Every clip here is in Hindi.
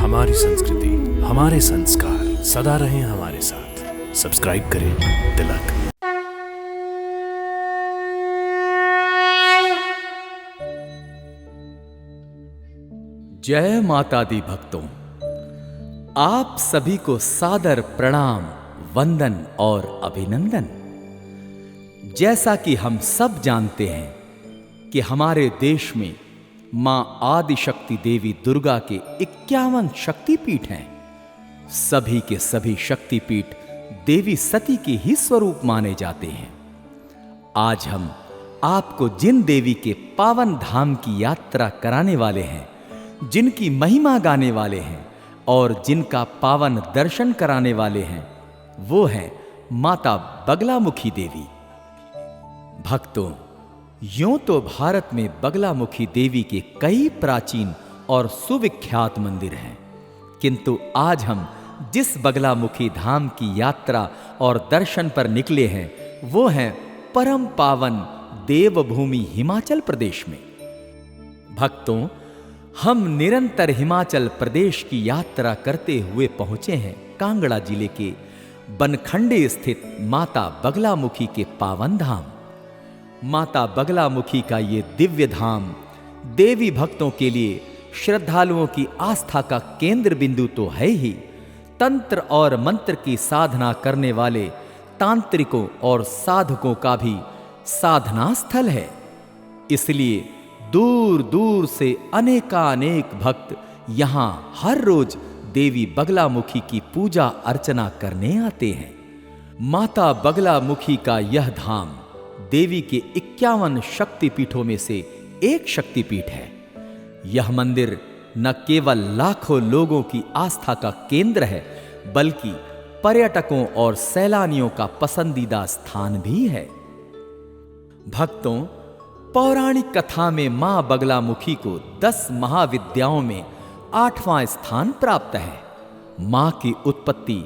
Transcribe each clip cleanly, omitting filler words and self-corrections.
हमारी संस्कृति, हमारे संस्कार सदा रहें हमारे साथ। सब्सक्राइब करें तिलक। जय माता दी भक्तों, आप सभी को सादर प्रणाम, वंदन और अभिनंदन। जैसा कि हम सब जानते हैं कि हमारे देश में मां आदिशक्ति देवी दुर्गा के 51 शक्तिपीठ हैं। सभी के सभी शक्तिपीठ देवी सती के ही स्वरूप माने जाते हैं। आज हम आपको जिन देवी के पावन धाम की यात्रा कराने वाले हैं, जिनकी महिमा गाने वाले हैं और जिनका पावन दर्शन कराने वाले हैं, वो हैं माता बगलामुखी देवी। भक्तों, यूं तो भारत में बगलामुखी देवी के कई प्राचीन और सुविख्यात मंदिर हैं, किंतु आज हम जिस बगलामुखी धाम की यात्रा और दर्शन पर निकले हैं, वो हैं परम पावन देवभूमि हिमाचल प्रदेश में। भक्तों, हम निरंतर हिमाचल प्रदेश की यात्रा करते हुए पहुंचे हैं कांगड़ा जिले के बनखंडे स्थित माता बगलामुखी के पावन धाम। माता बगलामुखी का ये दिव्य धाम देवी भक्तों के लिए श्रद्धालुओं की आस्था का केंद्र बिंदु तो है ही, तंत्र और मंत्र की साधना करने वाले तांत्रिकों और साधकों का भी साधना स्थल है। इसलिए दूर दूर से अनेकानेक भक्त यहां हर रोज देवी बगलामुखी की पूजा अर्चना करने आते हैं। माता बगलामुखी का यह धाम देवी के 51 शक्तिपीठों में से एक शक्तिपीठ है। यह मंदिर न केवल लाखों लोगों की आस्था का केंद्र है, बल्कि पर्यटकों और सैलानियों का पसंदीदा स्थान भी है। भक्तों, पौराणिक कथा में मां बगलामुखी को 10 महाविद्याओं में 8वां स्थान प्राप्त है। मां की उत्पत्ति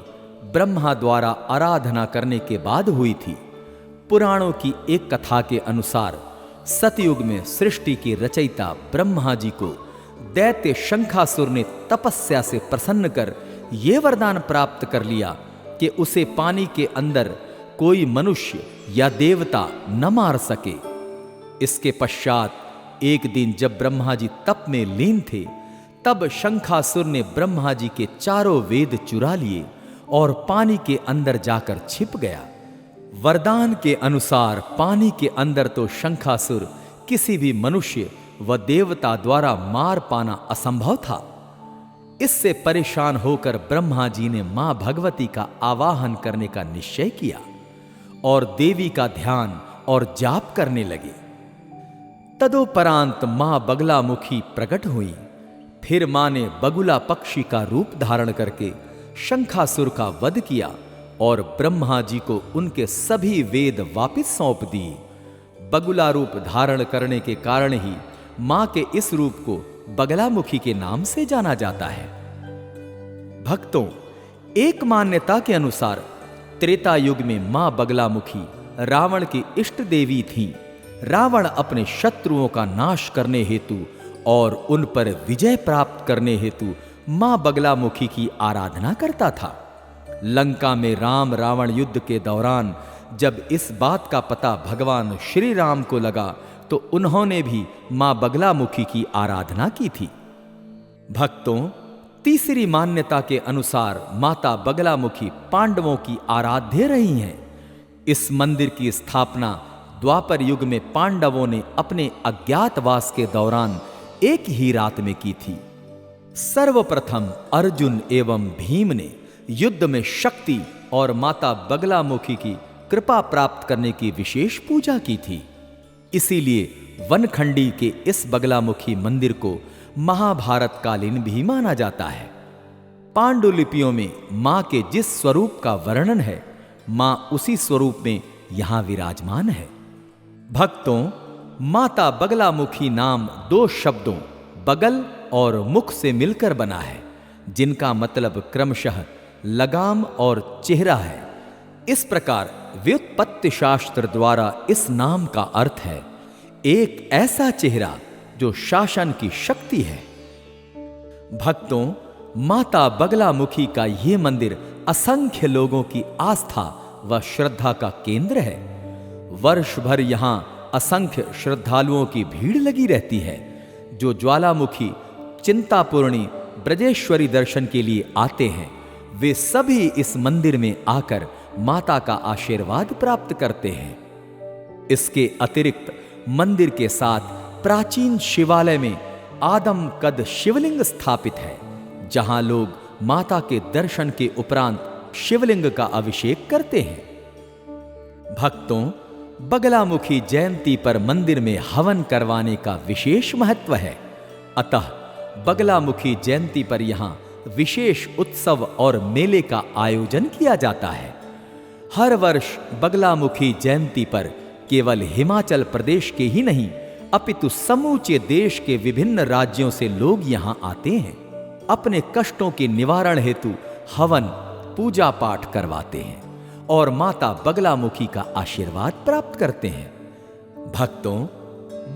ब्रह्मा द्वारा आराधना करने के बाद हुई थी। पुराणों की एक कथा के अनुसार सतयुग में सृष्टि के रचयिता ब्रह्मा जी को दैत्य शंखासुर ने तपस्या से प्रसन्न कर यह वरदान प्राप्त कर लिया कि उसे पानी के अंदर कोई मनुष्य या देवता न मार सके। इसके पश्चात एक दिन जब ब्रह्मा जी तप में लीन थे, तब शंखासुर ने ब्रह्मा जी के चारों वेद चुरा लिए और पानी के अंदर जाकर छिप गया। वरदान के अनुसार पानी के अंदर तो शंखासुर किसी भी मनुष्य व देवता द्वारा मार पाना असंभव था। इससे परेशान होकर ब्रह्मा जी ने मां भगवती का आवाहन करने का निश्चय किया और देवी का ध्यान और जाप करने लगे। तदोपरांत मां बगलामुखी प्रकट हुई। फिर मां ने बगुला पक्षी का रूप धारण करके शंखासुर का वध किया और ब्रह्मा जी को उनके सभी वेद वापिस सौंप दिए। बगुला रूप धारण करने के कारण ही मां के इस रूप को बगलामुखी के नाम से जाना जाता है। भक्तों, एक मान्यता के अनुसार त्रेता युग में मां बगलामुखी रावण की इष्ट देवी थीं। रावण अपने शत्रुओं का नाश करने हेतु और उन पर विजय प्राप्त करने हेतु मां बगलामुखी की आराधना करता था। लंका में राम रावण युद्ध के दौरान जब इस बात का पता भगवान श्री राम को लगा, तो उन्होंने भी मां बगलामुखी की आराधना की थी। भक्तों, तीसरी मान्यता के अनुसार माता बगलामुखी पांडवों की आराध्य रही हैं। इस मंदिर की स्थापना द्वापर युग में पांडवों ने अपने अज्ञातवास के दौरान एक ही रात में की थी। सर्वप्रथम अर्जुन एवं भीम ने युद्ध में शक्ति और माता बगलामुखी की कृपा प्राप्त करने की विशेष पूजा की थी। इसीलिए वनखंडी के इस बगलामुखी मंदिर को महाभारत कालीन भी माना जाता है। पांडुलिपियों में मां के जिस स्वरूप का वर्णन है, मां उसी स्वरूप में यहां विराजमान है। भक्तों, माता बगलामुखी नाम 2 शब्दों बगल और मुख से मिलकर बना है, जिनका मतलब क्रमशः लगाम और चेहरा है। इस प्रकार व्युत्पत्ति शास्त्र द्वारा इस नाम का अर्थ है एक ऐसा चेहरा जो शासन की शक्ति है। भक्तों, माता बगलामुखी का यह मंदिर असंख्य लोगों की आस्था व श्रद्धा का केंद्र है। वर्ष भर यहां असंख्य श्रद्धालुओं की भीड़ लगी रहती है, जो ज्वालामुखी, चिंतापूर्णी, ब्रजेश्वरी दर्शन के लिए आते हैं। वे सभी इस मंदिर में आकर माता का आशीर्वाद प्राप्त करते हैं। इसके अतिरिक्त मंदिर के साथ प्राचीन शिवालय में आदम कद शिवलिंग स्थापित है, जहां लोग माता के दर्शन के उपरांत शिवलिंग का अभिषेक करते हैं। भक्तों, बगलामुखी जयंती पर मंदिर में हवन करवाने का विशेष महत्व है। अतः बगलामुखी जयंती पर यहां विशेष उत्सव और मेले का आयोजन किया जाता है। हर वर्ष बगलामुखी जयंती पर केवल हिमाचल प्रदेश के ही नहीं, अपितु समूचे देश के विभिन्न राज्यों से लोग यहां आते हैं। अपने कष्टों के निवारण हेतु हवन, पूजा पाठ करवाते हैं और माता बगलामुखी का आशीर्वाद प्राप्त करते हैं। भक्तों,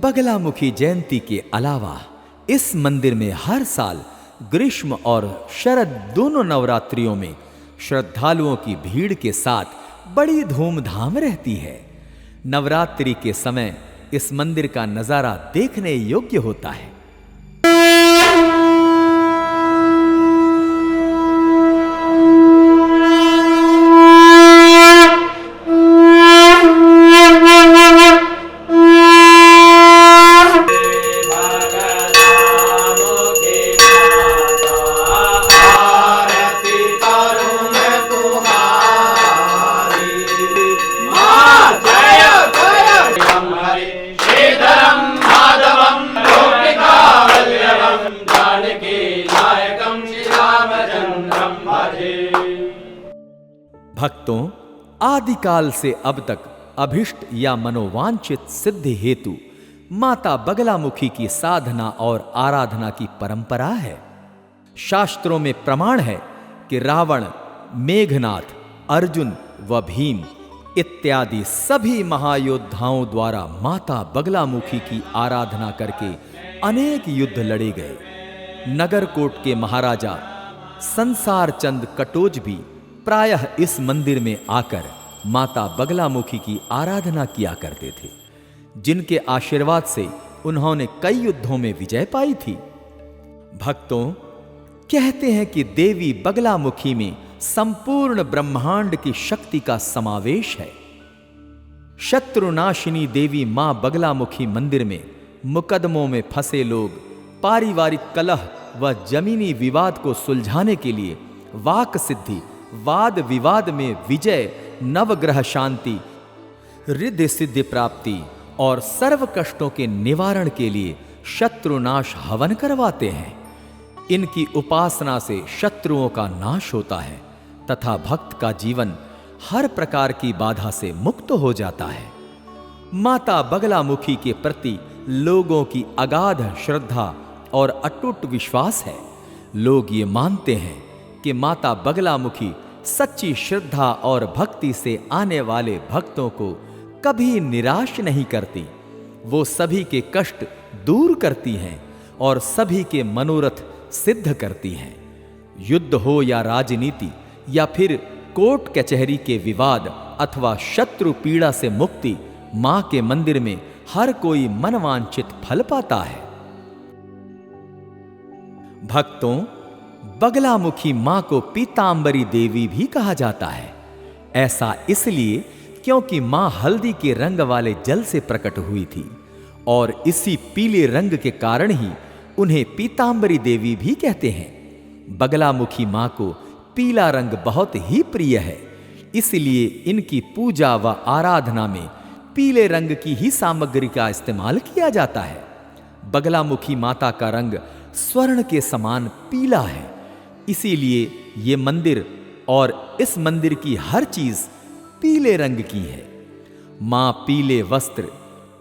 बगलामुखी जयंती के अलावा इस मंदिर में हर साल ग्रीष्म और शरद दोनों नवरात्रियों में श्रद्धालुओं की भीड़ के साथ बड़ी धूमधाम रहती है। नवरात्रि के समय इस मंदिर का नजारा देखने योग्य होता है। भक्तों, आदिकाल से अब तक अभिष्ट या मनोवांछित सिद्धि हेतु माता बगलामुखी की साधना और आराधना की परंपरा है। शास्त्रों में प्रमाण है कि रावण, मेघनाथ, अर्जुन व भीम इत्यादि सभी महायोद्धाओं द्वारा माता बगलामुखी की आराधना करके अनेक युद्ध लड़े गए। नगरकोट के महाराजा संसार चंद कटोच भी प्रायः इस मंदिर में आकर माता बगलामुखी की आराधना किया करते थे, जिनके आशीर्वाद से उन्होंने कई युद्धों में विजय पाई थी। भक्तों, कहते हैं कि देवी बगलामुखी में संपूर्ण ब्रह्मांड की शक्ति का समावेश है। शत्रुनाशिनी देवी मां बगलामुखी मंदिर में मुकदमों में फंसे लोग पारिवारिक कलह व जमीनी विवाद को सुलझाने के लिए वाक सिद्धि, वाद विवाद में विजय, नवग्रह शांति, रिद्धि सिद्धि प्राप्ति और सर्व कष्टों के निवारण के लिए शत्रुनाश हवन करवाते हैं। इनकी उपासना से शत्रुओं का नाश होता है तथा भक्त का जीवन हर प्रकार की बाधा से मुक्त हो जाता है। माता बगलामुखी के प्रति लोगों की अगाध श्रद्धा और अटूट विश्वास है। लोग ये मानते हैं कि माता बगलामुखी सच्ची श्रद्धा और भक्ति से आने वाले भक्तों को कभी निराश नहीं करती। वो सभी के कष्ट दूर करती हैं और सभी के मनोरथ सिद्ध करती हैं। युद्ध हो या राजनीति या फिर कोर्ट कचहरी के विवाद अथवा शत्रु पीड़ा से मुक्ति, मां के मंदिर में हर कोई मनवांछित फल पाता है। भक्तों, बगलामुखी मां को पीतांबरी देवी भी कहा जाता है। ऐसा इसलिए क्योंकि मां हल्दी के रंग वाले जल से प्रकट हुई थी और इसी पीले रंग के कारण ही उन्हें पीतांबरी देवी भी कहते हैं। बगलामुखी मां को पीला रंग बहुत ही प्रिय है, इसलिए इनकी पूजा व आराधना में पीले रंग की ही सामग्री का इस्तेमाल किया जाता है। बगलामुखी माता का रंग स्वर्ण के समान पीला है, इसीलिए ये मंदिर और इस मंदिर की हर चीज पीले रंग की है। मां पीले वस्त्र,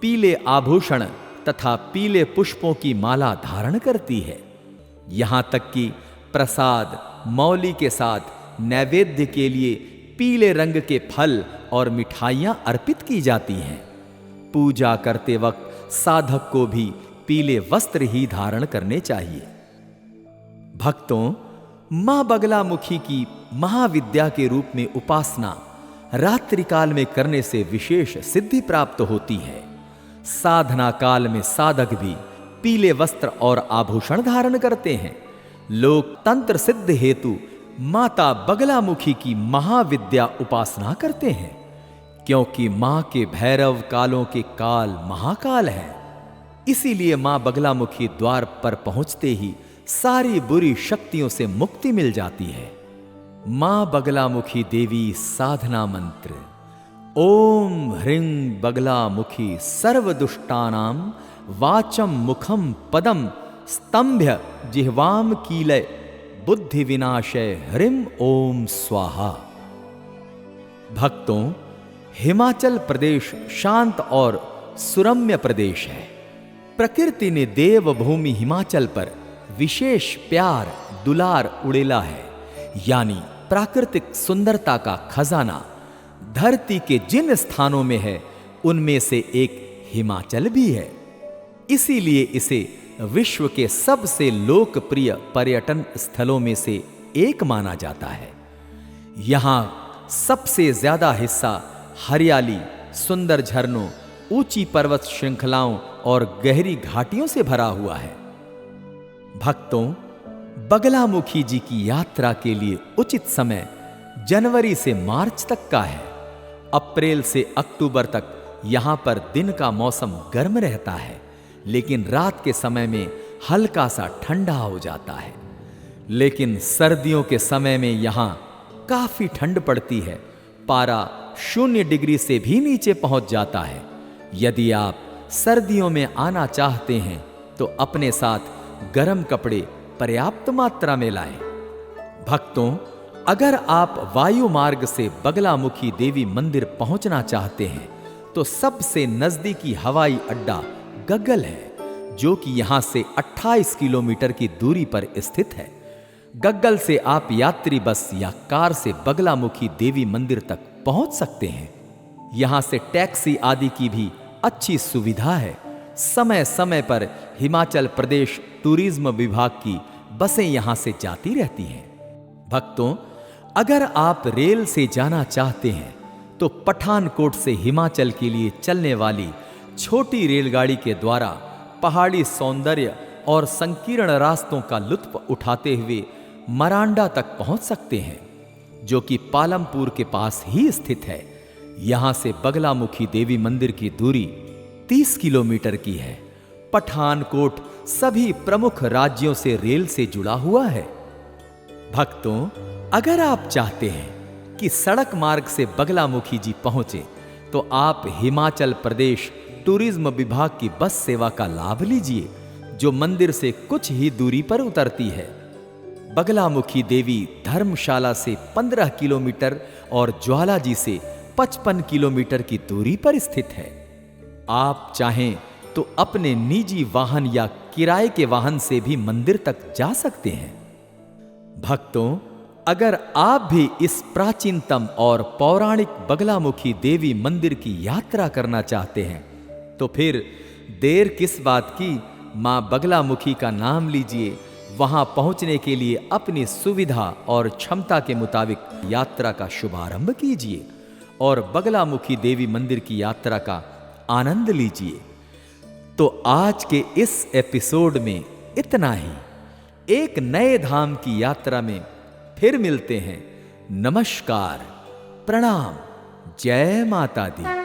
पीले आभूषण तथा पीले पुष्पों की माला धारण करती है। यहां तक कि प्रसाद, मौली के साथ नैवेद्य के लिए पीले रंग के फल और मिठाइयां अर्पित की जाती हैं। पूजा करते वक्त साधक को भी पीले वस्त्र ही धारण करने चाहिए। भक्तों, मां बगलामुखी की महाविद्या के रूप में उपासना रात्रि काल में करने से विशेष सिद्धि प्राप्त होती है। साधना काल में साधक भी पीले वस्त्र और आभूषण धारण करते हैं। लोग तंत्र सिद्ध हेतु माता बगलामुखी की महाविद्या उपासना करते हैं, क्योंकि मां के भैरव कालों के काल महाकाल है। इसीलिए मां बगलामुखी द्वार पर पहुंचते ही सारी बुरी शक्तियों से मुक्ति मिल जाती है। मां बगलामुखी देवी साधना मंत्र। ओम ह्रीं बगलामुखी सर्वदुष्टानां वाचम मुखम पदम स्तंभ्य जिह्वाम कीलय बुद्धि विनाशय ह्रीं ओम स्वाहा। भक्तों, हिमाचल प्रदेश शांत और सुरम्य प्रदेश है। प्रकृति ने देवभूमि हिमाचल पर विशेष प्यार दुलार उड़ेला है, यानी प्राकृतिक सुंदरता का खजाना धरती के जिन स्थानों में है उनमें से एक हिमाचल भी है। इसीलिए इसे विश्व के सबसे लोकप्रिय पर्यटन स्थलों में से एक माना जाता है। यहां सबसे ज्यादा हिस्सा हरियाली, सुंदर झरनों, ऊंची पर्वत श्रृंखलाओं और गहरी घाटियों से भरा हुआ है। भक्तों, बगलामुखी जी की यात्रा के लिए उचित समय जनवरी से मार्च तक का है। अप्रैल से अक्टूबर तक यहां पर दिन का मौसम गर्म रहता है, लेकिन रात के समय में हल्का सा ठंडा हो जाता है। लेकिन सर्दियों के समय में यहां काफी ठंड पड़ती है। पारा 0 डिग्री से भी नीचे पहुंच जाता है। यदि आप सर्दियों में आना चाहते हैं तो अपने साथ गर्म कपड़े पर्याप्त मात्रा में लाएं। भक्तों, अगर आप वायु मार्ग से बगलामुखी देवी मंदिर पहुंचना चाहते हैं तो सबसे नजदीकी हवाई अड्डा गग्गल है, जो कि यहां से 28 किलोमीटर की दूरी पर स्थित है। गग्गल से आप यात्री बस या कार से बगलामुखी देवी मंदिर तक पहुंच सकते हैं। यहां से टैक्सी आदि की भी अच्छी सुविधा है। समय समय पर हिमाचल प्रदेश टूरिज्म विभाग की बसें यहां से जाती रहती हैं। भक्तों, अगर आप रेल से जाना चाहते हैं तो पठानकोट से हिमाचल के लिए चलने वाली छोटी रेलगाड़ी के द्वारा पहाड़ी सौंदर्य और संकीर्ण रास्तों का लुत्फ उठाते हुए मरांडा तक पहुंच सकते हैं, जो कि पालमपुर के पास ही स्थित है। यहां से बगलामुखी देवी मंदिर की दूरी 30 किलोमीटर की है। पठानकोट सभी प्रमुख राज्यों से रेल से जुड़ा हुआ है। भक्तों, अगर आप चाहते हैं कि सड़क मार्ग से बगलामुखी जी पहुंचे तो आप हिमाचल प्रदेश टूरिज्म विभाग की बस सेवा का लाभ लीजिए, जो मंदिर से कुछ ही दूरी पर उतरती है। बगलामुखी देवी धर्मशाला से 15 किलोमीटर और ज्वालाजी से 55 किलोमीटर की दूरी पर स्थित है। आप चाहें तो अपने निजी वाहन या किराए के वाहन से भी मंदिर तक जा सकते हैं। भक्तों, अगर आप भी इस प्राचीनतम और पौराणिक बगलामुखी देवी मंदिर की यात्रा करना चाहते हैं तो फिर देर किस बात की, मां बगलामुखी का नाम लीजिए। वहां पहुंचने के लिए अपनी सुविधा और क्षमता के मुताबिक यात्रा का शुभारंभ कीजिए और बगलामुखी देवी मंदिर की यात्रा का आनंद लीजिए। तो आज के इस एपिसोड में इतना ही। एक नए धाम की यात्रा में फिर मिलते हैं। नमस्कार, प्रणाम, जय माता दी।